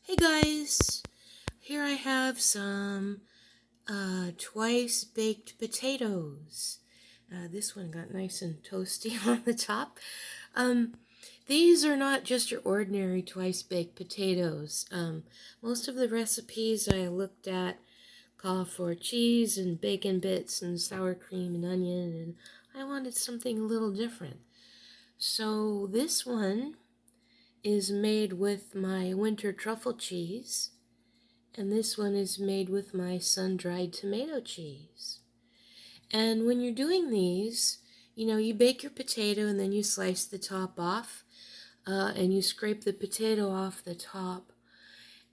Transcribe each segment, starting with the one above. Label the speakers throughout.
Speaker 1: Hey guys, here I have some twice baked potatoes. This one got nice and toasty on the top. Um, these are not just your ordinary twice baked potatoes. Most of the recipes I looked at call for cheese and bacon bits and sour cream and onion, and I wanted something a little different. So this one is made with my winter truffle cheese. And this one is made with my sun-dried tomato cheese. And when you're doing these, you bake your potato and then you slice the top off and you scrape the potato off the top.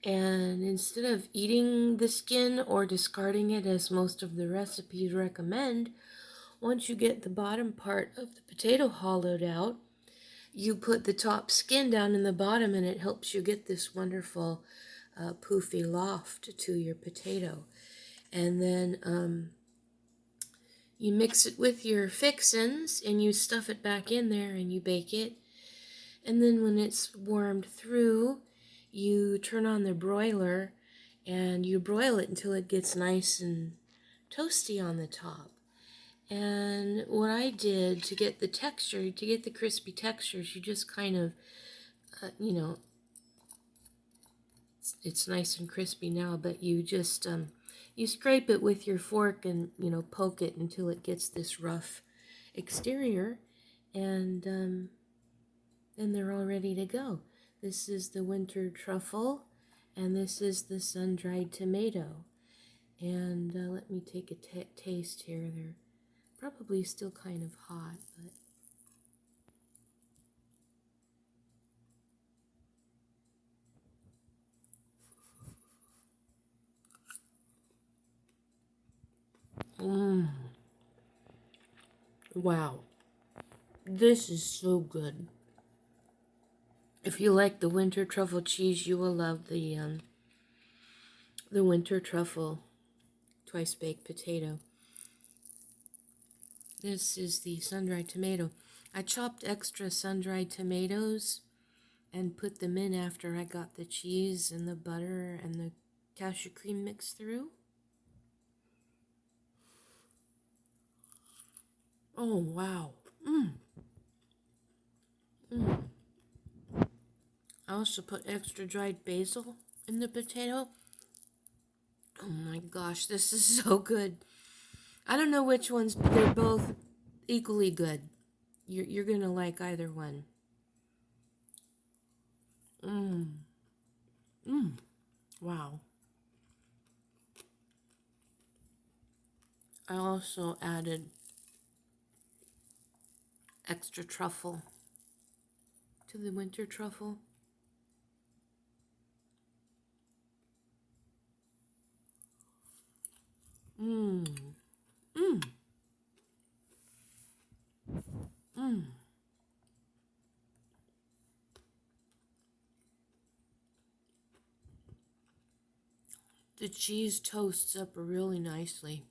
Speaker 1: And instead of eating the skin or discarding it as most of the recipes recommend, once you get the bottom part of the potato hollowed out, you put the top skin down in the bottom and it helps you get this wonderful poofy loft to your potato. And then you mix it with your fixins and you stuff it back in there and you bake it. And then when it's warmed through, you turn on the broiler and you broil it until it gets nice and toasty on the top. And what I did to get the texture, to get the crispy textures, you just kind of, it's nice and crispy now, but you just, you scrape it with your fork and, poke it until it gets this rough exterior, and then they're all ready to go. This is the winter truffle, and this is the sun-dried tomato. And let me take a taste here. They're probably still kind of hot, but wow, this is so good. If you like the winter truffle cheese, you will love the winter truffle twice baked potato. This is the sun-dried tomato. I chopped extra sun-dried tomatoes and put them in after I got the cheese and the butter and the cashew cream mixed through. Oh, wow. I also put extra dried basil in the potato. Oh my gosh, this is so good. I don't know which ones, but they're both equally good. You're gonna like either one. Wow. I also added extra truffle to the winter truffle. Mmm. Mmm. Mmm. The cheese toasts up really nicely.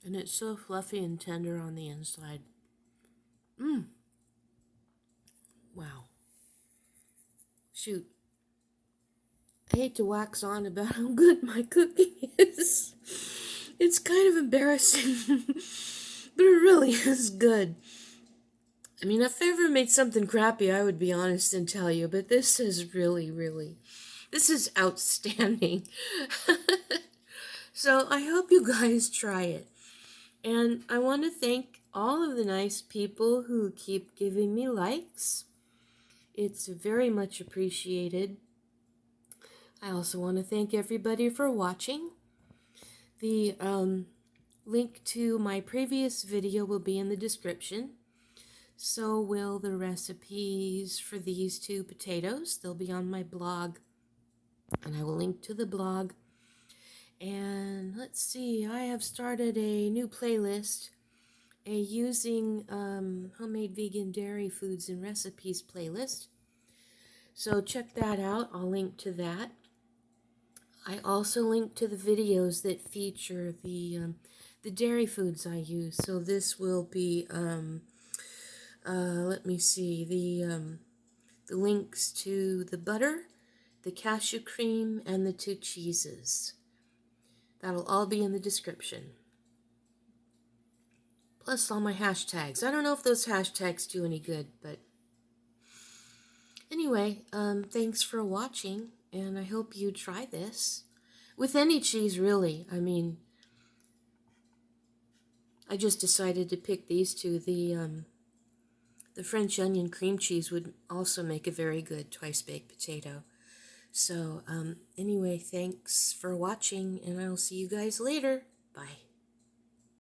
Speaker 1: And it's so fluffy and tender on the inside. Mmm. Wow. Shoot. I hate to wax on about how good my cooking is. It's kind of embarrassing. But it really is good. I mean, if I ever made something crappy, I would be honest and tell you. But this is really, this is outstanding. So I hope you guys try it. And I want to thank all of the nice people who keep giving me likes. It's very much appreciated. I also want to thank everybody for watching. The link to my previous video will be in the description. So will the recipes for these two potatoes. They'll be on my blog. And I will link to the blog. And let's see, I have started a new playlist, a using homemade vegan dairy foods and recipes playlist. So check that out. I'll link to that. I also link to the videos that feature the dairy foods I use. So this will be let me see, the links to the butter the cashew cream, and the 2 cheeses. That'll all be in the description. Plus all my hashtags. I don't know if those hashtags do any good, but anyway, thanks for watching, and I hope you try this. With any cheese, really. I mean, I just decided to pick these two. The French onion cream cheese would also make a very good twice-baked potato. So, anyway, thanks for watching, and I'll see you guys later. Bye.